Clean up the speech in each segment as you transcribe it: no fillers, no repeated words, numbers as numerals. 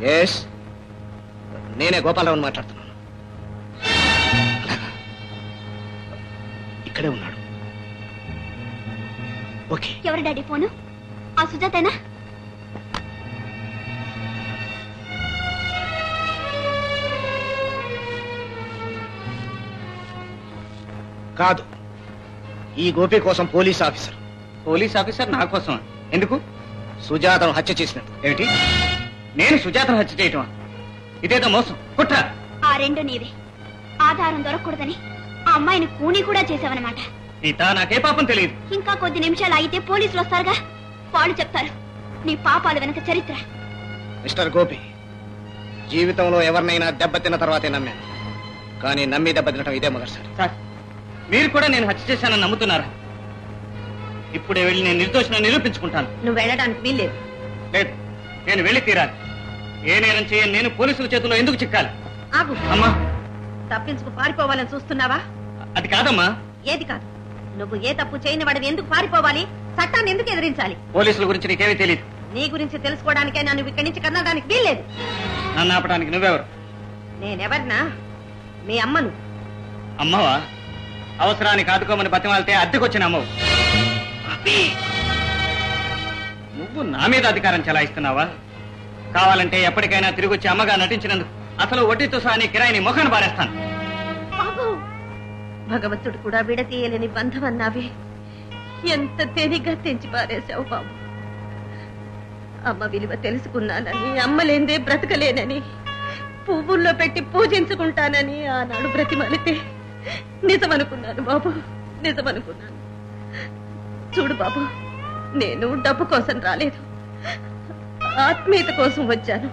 Yes, నేనే గోపాలరావుని మాట్లాడుతున్నాను. ఇక్కడే ఉన్నాడు. ఓకే. ఎవరు డాడీ ఫోను? ఆ సుజాతేనా? కాదు, ఈ గోపి కోసం పోలీస్ ఆఫీసర్. పోలీస్ ఆఫీసర్ నా కోసం? ఎందుకు? సుజాతను హత్య చేసినట్టు. ఏమిటి? నేను సుజాతను హత్య చేయటమా? ఇదేదో మోసం, కుట్ర. ఆ రెండు నీవే. ఆధారం దొరకకూడదని ఆ అమ్మాయిని కూని కూడా చేసావన్నమాట. సీత, నాకే పాపం తెలియదు. ఇంకా కొద్ది నిమిషాలు అయితే పోలీసులు వస్తారుగా, వాళ్ళు చెప్తారు నీ పాపాల వెనక చరిత్ర. మిస్టర్ గోపి, జీవితంలో ఎవరినైనా దెబ్బతిన్న తర్వాతే నమ్మాను, కానీ నమ్మి దెబ్బతినటం ఇదే మొదటిసారి. సార్, మీరు కూడా నేను హత్య చేశానని నమ్ముతున్నారా? ఇప్పుడే వెళ్ళి నేను నిర్దోషిని నిరూపించుకుంటాను. నువ్వు వెళ్ళడానికి వీల్లేదు. లేదు, నేను వెళ్ళి తీరాలి. ఏ నేరం చేయని నేను పోలీసుల చేతుల్లో ఎందుకు చిక్కాలి? ఆగు. అమ్మా, తప్పించుకు పారిపోవాలని చూస్తున్నావా? అది కాదమ్మా. ఏది కాదు? నువ్వు ఏ తప్పు చేయని వాడిని ఎందుకు పారిపోవాలి? చట్టాన్ని ఎందుకు ఎదిరించాలి? పోలీసుల గురించి నీకేమీ తెలియదు. నీ గురించి తెలుసుకోవడానికే నన్ను ఇక్కడి నుంచి కదలడానికి వీల్లేదు. నన్ను ఆపడానికి నువ్వెవరు? నేనెవరినా? మీ అమ్మను. అమ్మవా? అవసరానికి ఆదుకోమని బతిమాలితే అద్దెకొచ్చిన అమ్మవు. నువ్వు నా మీద అధికారం చెలాయిస్తున్నావా? కావాలంటే ఎప్పటికైనా తిరిగి వచ్చి అమ్మగా నటించినందుకు అసలు వడ్డీతో సహా నీ కిరాయిని మొఖాన్ని పారేస్తాను. భగవంతుడు కూడా విడతీయలేని బంధం అన్నావే, ఎంత తేలిగ్గా తెంచి పారేశావు బాబు. అమ్మ విలువ తెలుసుకున్నానని, అమ్మ లేందే బ్రతకలేనని, పువ్వుల్లో పెట్టి పూజించుకుంటానని ఆనాడు బ్రతిమలితే నిజమనుకున్నాను బాబు, నిజమనుకున్నాను. చూడు బాబు, నేను డబ్బు కోసం రాలేదు, ఆత్మీయత కోసం వచ్చాను.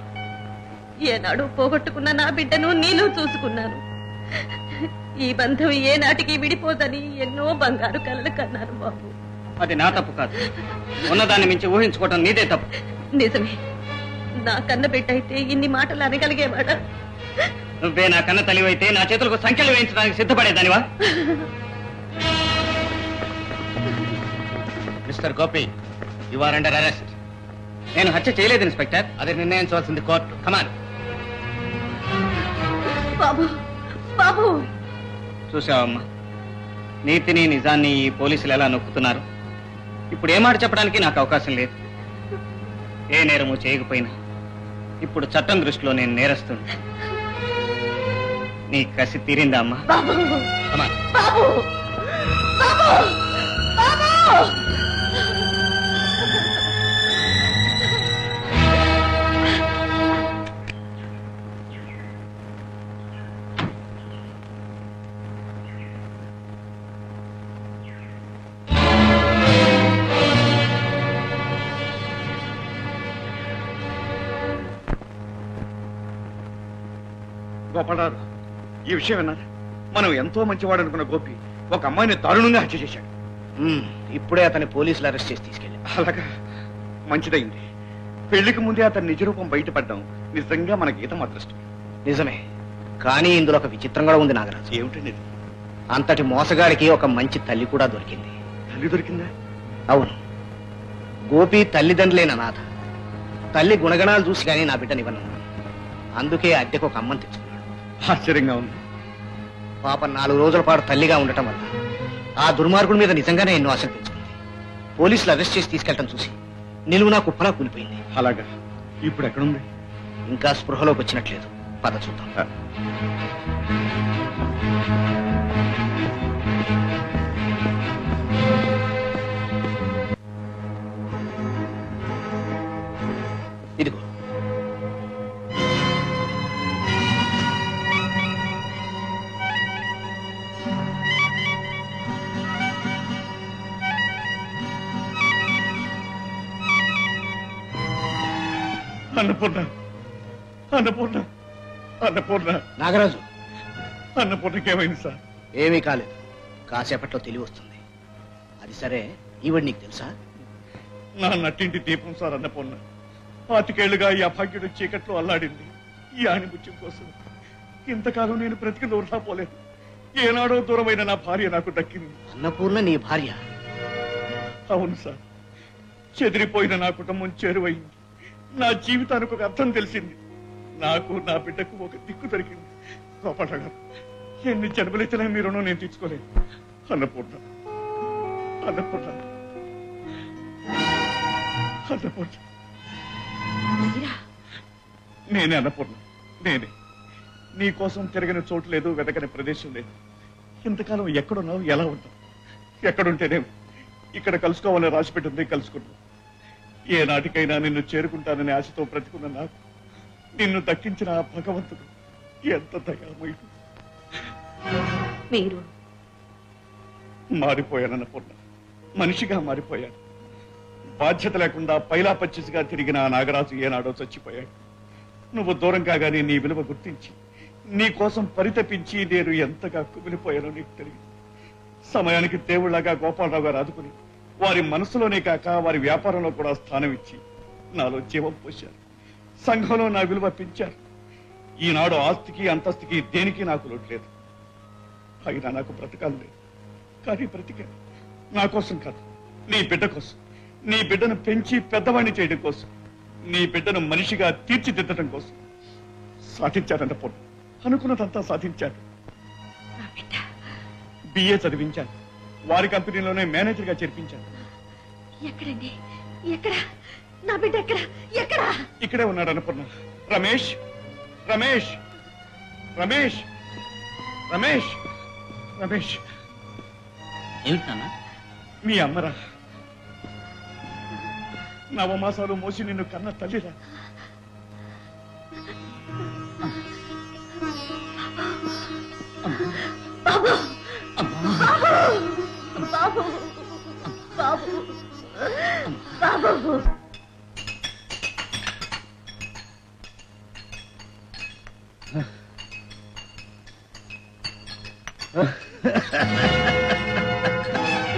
ఏనాడు పోగొట్టుకున్న నా బిడ్డను నీలో చూసుకున్నాను. ఈ బంధం ఏనాటికి విడిపోదని ఎన్నో బంగారు కలలు కన్నాను బాబు. అది నా తప్పు కాదు, ఉన్నదాన్ని మించి ఊహించుకోవటం నీదే తప్పు. నిజమే, నా కన్న బిడ్డ అయితే ఇన్ని మాటలు అనగలిగేవాడా? నువ్వే నా కన్న తల్లివైతే నా చేతులకు సంఖ్యలు వేయించడానికి సిద్ధపడేదానివా? Mister Gopi, you are under arrest. నేను హత్య చేయలేదు ఇన్స్పెక్టర్. అది నిర్ణయించవలసింది కోర్టు. కమాన్. బాబు, బాబు. చూసావమ్మా, నీతిని నిజాన్ని ఈ పోలీసులు ఎలా నొక్కుతున్నారు. ఇప్పుడు ఏ మాట చెప్పడానికి నాకు అవకాశం లేదు. ఏ నేరము చేయకపోయినా ఇప్పుడు చట్టం దృష్టిలో నేను నేరస్తుంది. నీ కసి తీరిందా అమ్మా? బాబు, బాబు, బాబు, బాబు. గోపాలరావు, ఈ విషయం విన్నారా? మనం ఎంతో మంచివాడు అనుకున్న గోపి ఒక అమ్మాయిని దారుణంగా హత్య చేశాడు. ఇప్పుడే అతన్ని పోలీసులు అరెస్ట్ చేసి తీసుకెళ్ళి. అలాగా, మంచిదైంది. పెళ్లికి ముందే అతని నిజరూపం బయటపడ్డాం నిజంగా మన గీతం అదృష్టం. నిజమే, కానీ ఇందులో ఒక విచిత్రం కూడా ఉంది నాగరాజు. ఏమిటండి? అంతటి మోసగాడికి ఒక మంచి తల్లి కూడా దొరికింది. తల్లి దొరికిందా? అవును. గోపి తల్లిదండ్రులైన అనాథ. తల్లి గుణగణాలు చూసి కానీ నా బిడ్డనివ్వను. అందుకే అద్దెకు ఒక అమ్మని తెచ్చుకున్నాడు. ఆశ్చర్యంగా ఉంది. పాప 4 రోజుల పాటు తల్లిగా ఉండటం వల్ల ఆ దుర్మార్గుడి మీద నిజంగానే ఎన్నో ఆశలు పెంచుకుంది. పోలీసులు అరెస్ట్ చేసి తీసుకెళ్లటం చూసి నిలువునా కుప్పలా కూలిపోయింది. అలాగా, ఇప్పుడు ఎక్కడుంది? ఇంకా స్పృహలోకి వచ్చినట్లేదు. పద చూద్దాం. ఇదిగో. అన్నపూర్ణ, అన్నపూర్ణ, అన్నపూర్ణ. నాగరాజు, అన్నపూర్ణకి ఏమైంది సార్? ఏమీ కాలేదు. కాసేపట్లో తెలివి వస్తుంది. అది సరే, ఈవిడ నీకు తెలుసా? నా నట్టింటి దీపం సార్ అన్నపూర్ణ. 25 ఏళ్లుగా ఈ అభాగ్యుడు చీకట్లో అల్లాడింది ఈ ఆణిముత్యం కోసం. ఇంతకాలం నేను బ్రతికి ఊర్లా పోలేదు. ఏనాడో దూరమైన నా భార్య నాకు దక్కింది. అన్నపూర్ణ నీ భార్య? అవును సార్. చెదిరిపోయిన నా కుటుంబం చేరువైంది. నా జీవితానికి ఒక అర్థం తెలిసింది. నాకు నా బిడ్డకు ఒక దిక్కు దొరికింది. గోపాలరావు గారు, ఎన్ని జన్మలిచ్చినా మీ రుణం నేను తీర్చుకోలేదు. అన్నపూర్ణ అన్నపూర్ణ అన్నపూర్ణ నేనే అన్నపూర్ణ, నేనే. నీ కోసం తిరగని చోటు లేదు, వెతకని ప్రదేశం లేదు. ఇంతకాలం ఎక్కడున్నావు, ఎలా ఉన్నావు? ఎక్కడుంటేనేం ఇక్కడ కలుసుకోవాలని రాసిపెట్టింది, కలుసుకున్నావు. ఏ నాటికైనా నిన్ను చేరుకుంటానని ఆశతో బ్రతికున్న నాకు నిన్ను దక్కించిన ఆ భగవంతుడు ఎంత దయామయుడు. మీరు మారిపోయానన్నపూర్ణ, మనిషిగా మారిపోయాను. బాధ్యత లేకుండా పైలా పచ్చిసిగా తిరిగిన ఆ నాగరాజు ఏనాడో చచ్చిపోయాడు. నువ్వు దూరం కాగానే నీ విలువ గుర్తించి నీ కోసం పరితపించి నేను ఎంతగా కుమిలిపోయానో నీకు తెలియదు. సమయానికి దేవుళ్లాగా గోపాలరావు గారు ఆదుకుని వారి మనసులోనే కాక వారి వ్యాపారంలో కూడా స్థానం ఇచ్చి నాలో జీవం పోశారు. సంఘంలో నా విలువ పెంచారు. ఈనాడు ఆస్తికి అంతస్తుకి దేనికి నాకు లోటు లేదు. అయినా నాకు బ్రతకాలు లేదు. కానీ బ్రతికాను నా కోసం కాదు, నీ బిడ్డ కోసం. నీ బిడ్డను పెంచి పెద్దవాణ్ణి చేయడం కోసం, నీ బిడ్డను మనిషిగా తీర్చిదిద్దడం కోసం. సాధించానంట పొన్ను, అనుకున్నదంతా సాధించాను. బిఏ చదివించాను, వారి కంపెనీలోనే మేనేజర్ గా చేర్పించాను. ఎక్కడండి? ఎక్కడ నా బిడ్డ? ఎక్కడ? ఎక్కడ? ఇక్కడే ఉన్నాడు అన్నపూర్ణ. రమేష్ రమేష్ రమేష్ రమేష్ రమేష్ ఏమిటన్నా? మీ అమ్మరా, నవమాసాలు మోసి నిన్ను కన్న తల్లిరా. బాబు బాబు బాబు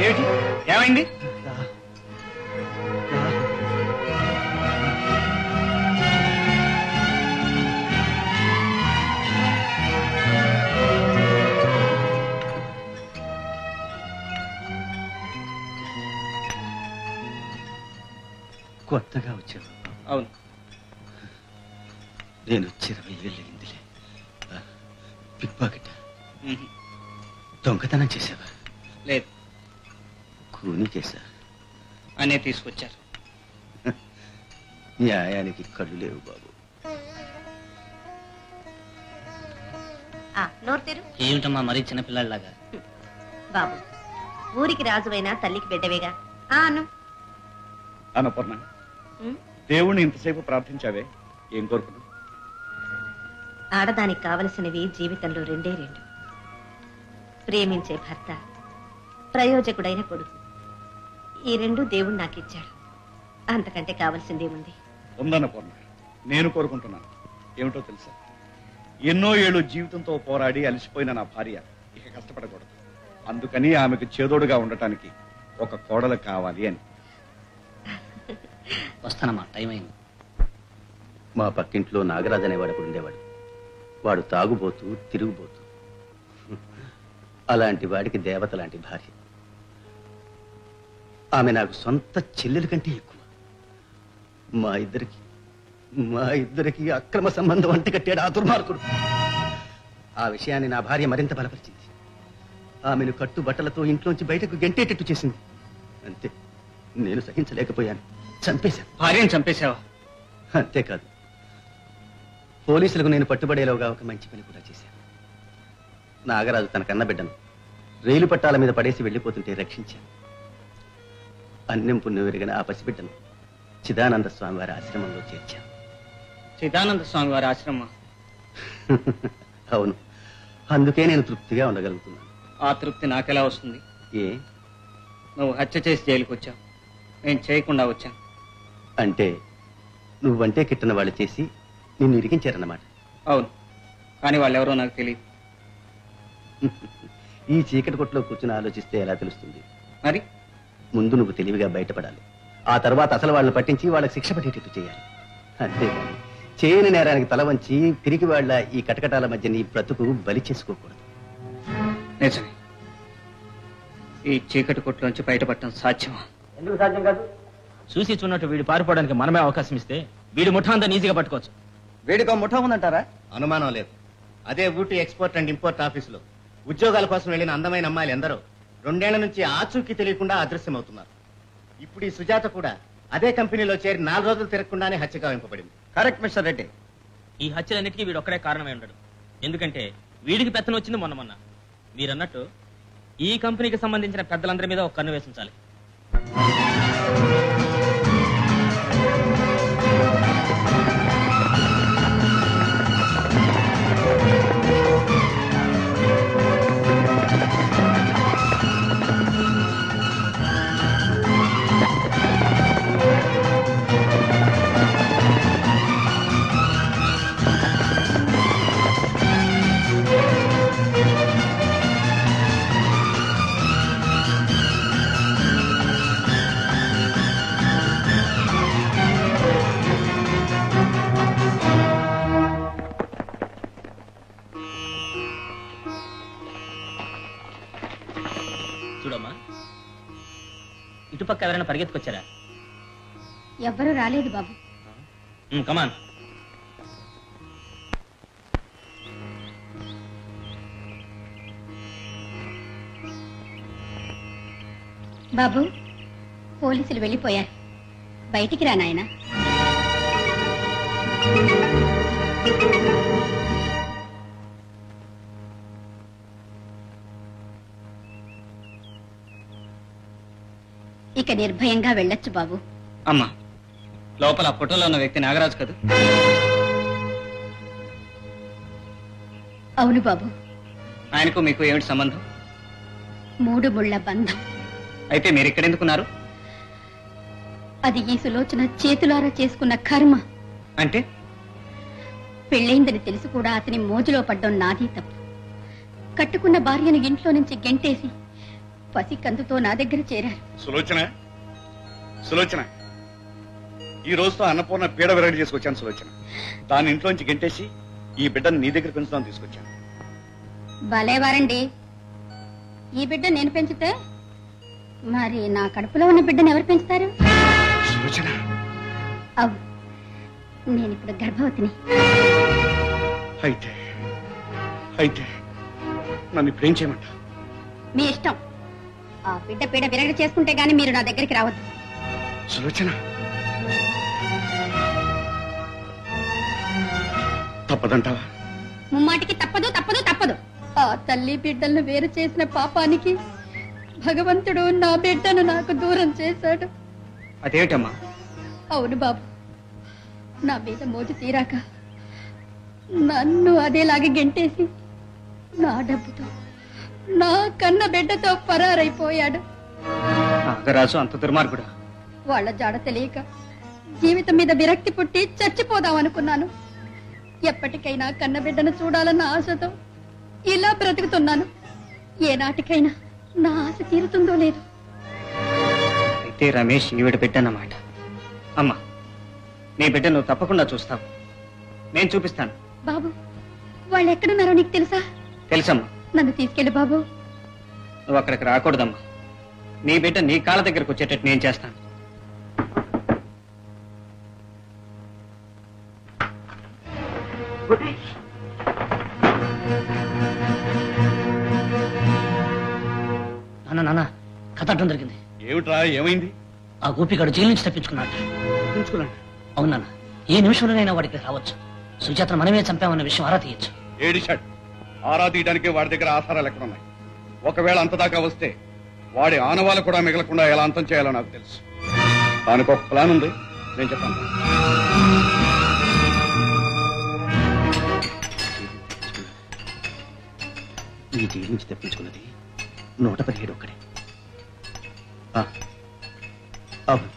ఏమిటి? ఏమైంది? కొత్తగా వచ్చావు. అవును. నేను వచ్చి 20 ఏళ్ళు అయిందిలే. పిక్ పాకెట్, దొంగతనం చేసావా? లేదు, కూని చేశా. అనే తీసుకొచ్చారు. న్యాయానికి కళ్ళు లేవు బాబు. నోరు తెరు. ఏమిటమ్మా మరీ చిన్నపిల్లలాగా? బాబు, ఊరికి రాజువైనా తల్లికి బిడ్డవేగా. అను. అన్నపూర్ణ, దేవుణ్ణి ఇంతసేపు ప్రార్థించావే, ఏం కోరుకున్నావు? ఆడదానికి కావలసినవి జీవితంలో రెండే రెండు: ప్రేమించే భర్త, ప్రయోజకుడైన కొడుకు. ఈ రెండు దేవుడు నాకు ఇచ్చాడు. అంతకంటే కావలసిందేముంది? ఉందన్నపూర్ణ, నేను కోరుకుంటున్నాను. ఏమిటో తెలుసా? ఎన్నో ఏళ్ళు జీవితంతో పోరాడి అలసిపోయిన నా భార్య ఇక కష్టపడకూడదు. అందుకని ఆమెకు చేదోడుగా ఉండటానికి ఒక కోడలు కావాలి అని. వస్తానమ్మా, టైం అయింది. మా పక్కింట్లో నాగరాజు అనేవాడు అప్పుడు ఉండేవాడు. వాడు తాగుబోతూ తిరుగుబోతూ. అలాంటి వాడికి దేవత లాంటి భార్య. ఆమె నాకు సొంత చెల్లెల కంటే ఎక్కువ. మా ఇద్దరికి అక్రమ సంబంధం అంటగట్టాడు ఆ దుర్మార్గుడు. ఆ విషయాన్ని నా భార్య మరింత బలపరిచింది. ఆమెను కట్టుబట్టలతో ఇంట్లోంచి బయటకు గెంటేటట్టు చేసింది. అంతే, నేను సహించలేకపోయాను, చంపేశాను. భార్యను చంపేశావా? అంతేకాదు, పోలీసులకు నేను పట్టుబడేలోగా ఒక మంచి పని కూడా చేశాను. నాగరాజు తన కన్నబిడ్డను రైలు పట్టాల మీద పడేసి వెళ్ళిపోతుంటే రక్షించాను. అన్నం పుణ్యం విరిగిన ఆ పసిబిడ్డను చిదానంద స్వామి వారి ఆశ్రమంలో చేర్చాను. చిదానంద స్వామి వారి ఆశ్రమం? అవును, అందుకే నేను తృప్తిగా ఉండగలుగుతున్నాను. ఆ తృప్తి నాకెలా వస్తుంది? ఏ? నువ్వు హత్య చేసి జైలుకు వచ్చావు, నేను చేయకుండా వచ్చాను. అంటే నువ్వంటే కిట్టన వాళ్ళు చేసి నిన్ను ఇరికించారన్నమాట. అవును, కానీ వాళ్ళెవరో నాకు తెలియదు. ఈ చీకటి కొట్టులో కూర్చుని ఆలోచిస్తే ఎలా తెలుస్తుంది? మరి ముందు నువ్వు తెలివిగా బయటపడాలి. ఆ తర్వాత అసలు వాళ్ళని పట్టించి వాళ్ళకి శిక్ష పడేటట్టు చేయాలి. అంతేగాని చేయని నేరానికి తల వంచి తిరిగి వాళ్ళ ఈ కటకటాల మధ్య నీ బ్రతుకు బలి చేసుకోకూడదు. నిజమే, ఈ చీకటి కొట్టులోంచి బయటపడటం సాధ్యమా? ఎందుకు సాధ్యం కాదు? చూసి చూన్నట్టు వీడు పారిపోవడానికి మనమే అవకాశం ఇస్తే వీడి ముఠా అంతా ఈజీగా పట్టుకోవచ్చు. వీడికో ముఠా ఉందంటారా? అనుమానం లేదు. అదే ఊటీ ఎక్స్పోర్ట్ అండ్ ఇంపోర్ట్ ఆఫీసులో ఉద్యోగాల కోసం వెళ్ళిన అందమైన అమ్మాయిలు ఎందరో 2 ఏళ్ల నుంచి ఆచూకీ తెలియకుండా అదృశ్యమవుతున్నారు. ఇప్పుడు ఈ సుజాత కూడా అదే కంపెనీలో చేరి 4 రోజులు తిరగకుండానే హత్య గావింపబడింది. Correct mister Reddy. ఈ హత్యలన్నిటికీ వీడు ఒక్కడే కారణమై ఉండడు. ఎందుకంటే వీడికి పెత్తనం వచ్చింది మొన్న. మీరన్నట్టు ఈ కంపెనీకి సంబంధించిన పెద్దలందరి మీద ఒక కన్ను వేసించాలి. చూడమ్మా, ఇటుపక్క ఎవరైనా పరిగెత్తుకొచ్చారా? ఎవ్వరూ రాలేదు బాబు. కమాన్. బాబు, పోలీసులు వెళ్ళిపోయారు. బయటికి రా నాయనా. ఇక నిర్భయంగా వెళ్ళొచ్చు బాబు. అమ్మా, లోపల ఫోటోలో ఉన్న వ్యక్తి నాగరాజు కదా? అవును బాబు. ఆయనకు మీకు ఏమిటి సంబంధం? 3 ముళ్ళ బంధం. అయితే మీరు ఇక్కడ ఎందుకున్నారు? అది ఈ సులోచన చేతులారా చేసుకున్న కర్మ. అంటే పెళ్ళైందని తెలిసి కూడా అతని మోజులో పడ్డం నాది తప్పు. కట్టుకున్న భార్యను ఇంట్లో నుంచి గెంటేసి పసి కందుతో నా దగ్గర చేరారు. సులోచన, సులోచన, ఈ రోజుతో అన్నపూర్ణ పీడ విరగడి చేసుకొచ్చాను సులోచన. దాని ఇంట్లోంచి గెంటేసి ఈ బిడ్డను నీ దగ్గర పెంచుదాం తీసుకొచ్చాను. భలేవారండి. ఈ బిడ్డ నేను పెంచితే మరి నా కడుపులో ఉన్న బిడ్డను ఎవరు పెంచుతారు? సులోచన, అవును, నేను ఇప్పుడు గర్భవతిని. అయితే అయితే నన్ను ఇప్పుడు ఏం చేయమంటా? మీ ఇష్టం. ఆ బిడ్డ పీడ విరగడి చేసుకుంటే గాని మీరు నా దగ్గరికి రావద్దు. సులోచన, తప్పదంటావా? ముమ్మాటికి తప్పదు తప్పదు తప్పదు. ఆ తల్లి బిడ్డలను వేరు చేసిన పాపానికి భగవంతుడు నా బిడ్డను నాకు దూరం చేశాడు. అదేమిటమ్మా? అవును బాబు, నా మీద మోజు తీరాక నన్ను అదేలాగా గెంటేసి నా డబ్బుతో నా కన్న బిడ్డతో పరారైపోయాడు. నాగరాజు అంత దుర్మార్గుడా? వాళ్ళ జాడ తెలియక జీవితం మీద విరక్తి పుట్టి చచ్చిపోదాం అనుకున్నాను. ఎప్పటికైనా కన్న బిడ్డను చూడాలన్న ఆశతో ఇలా బ్రతుకుతున్నాను. ఏనాటికైనా నా ఆశ తీరుతుందో లేదు. అయితే రమేష్ ఈవిడ బిడ్డన్నమాట. అమ్మా, నీ బిడ్డ నువ్వు తప్పకుండా చూస్తావు. నేను చూపిస్తాను. బాబు, వాళ్ళు ఎక్కడున్నారో నీకు తెలుసా? తెలుసమ్మా. నన్ను తీసుకెళ్ళు బాబు. నువ్వు అక్కడికి రాకూడదమ్మా. నీ బిడ్డ నీ కాళ్ళ దగ్గరకు వచ్చేటట్టు నేను చేస్తాను. నాన్న, కథ అడ్డం జరిగింది. ఏమిట్రా, ఏమైంది? ఆ గోపిగాడు జైలు నుంచి తప్పించుకున్నాడు. తప్పించుకున్నాడు? అవును నాన్న, ఏ నిమిషంలోనైనా వాడికి రావచ్చు. సుజాతను మనమే చంపామన్న విషయం ఆరా తీయచ్చు. ఏడిశాడు. ఆరా తీయడానికి వాడి దగ్గర ఆధారాలు ఎక్కడున్నాయి? ఒకవేళ అంతదాకా వస్తే వాడి ఆనవాళ్ళు కూడా మిగలకుండా ఎలా అంతం చేయాలో నాకు తెలుసు. దానికి ఒక ప్లాన్ ఉంది, నేను చెప్తాను. ఈ జైలు నుంచి తప్పించుకున్నది 117 ఒక్కడే. అవును,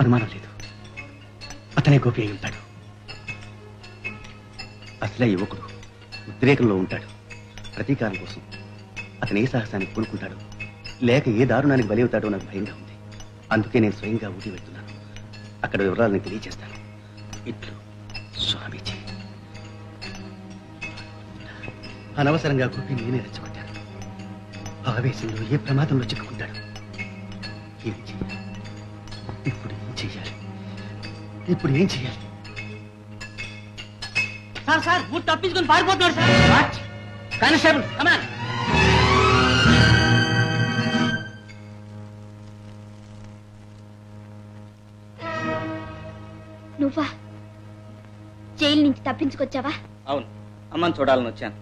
అనుమానం లేదు, అతనే గోపి అయి ఉంటాడు. అసలే యువకుడు ఉద్రేకంలో ఉంటాడు. ప్రతీకారం కోసం అతను ఏ సాహసానికి పూనుకుంటాడో లేక ఏ దారుణానికి బలి అవుతాడో నాకు భయంగా ఉంది. అందుకే నేను స్వయంగా ఊటి వెళ్తున్నాను. అక్కడ వివరాలను తెలియజేస్తాను. ఇట్లు స్వామీజీ. అనవసరంగా గోపి నేనే రెచ్చగొట్టాను. ఆవేశంలో ఏ ప్రమాదంలో చిక్కుకుంటాడు. ఏం చెయ్యాలి ఇప్పుడు? ఏం చెయ్యాలి? సార్ సార్ బూట్ తప్పించుకొని పారిపోతున్నాడు సార్. కానిస్టేబుల్ కమాన్. నువ్వా జైలు నుంచి తప్పించుకొచ్చావా? అవును, అమ్మని చూడాలని వచ్చాను.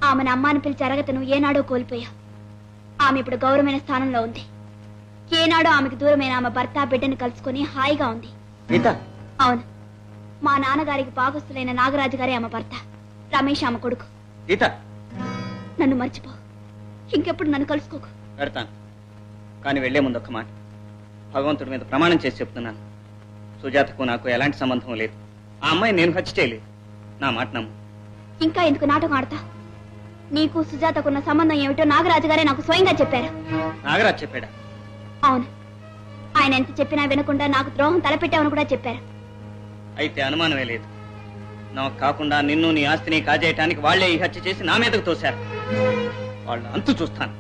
ఆమెను అమ్మాని పిలిచి అరగతను ఏనాడో కోల్పోయా. ఆమె ఇప్పుడు గౌరవమైన స్థానంలో ఉంది. ఏనాడో ఆమెకు దూరమైన ఆమె భర్త బిడ్డను కలుసుకొని హాయిగా ఉంది. గీత, అవును, మా నాన్నగారికి పాగస్తులైన నాగరాజు గారే ఆమె భర్త. రమేష్ ఆమె కొడుకు. గీత, నన్ను మర్చిపో. ఇంకెప్పుడు నన్ను కలుసుకోకు. పెడతాను. కానీ వెళ్లే ముందు ఒక్క మాట. భగవంతుడి మీద ప్రమాణం చేసి చెప్తున్నాను, సుజాతకు నాకు ఎలాంటి సంబంధం లేదు. ఆ అమ్మాయి నేను హత్య చేయలేదు. నా మాట నమ్ము. ఇంకా ఎందుకు నాటకం ఆడతా? నీకు సుజాతకున్న సంబంధం ఏమిటో నాగరాజు గారే నాకు స్వయంగా చెప్పారు. నాగరాజు చెప్పాడా? అవును, ఆయన ఎంత చెప్పినా వినకుండా నాకు ద్రోహం తలపెట్టావని కూడా చెప్పారు. అయితే అనుమానమే లేదు. నాకు కాకుండా నిన్ను నీ ఆస్తిని కాజేయటానికి వాళ్లే ఈ హత్య చేసి నా మీదకు తోశారు. వాళ్ళ అంతు చూస్తాను.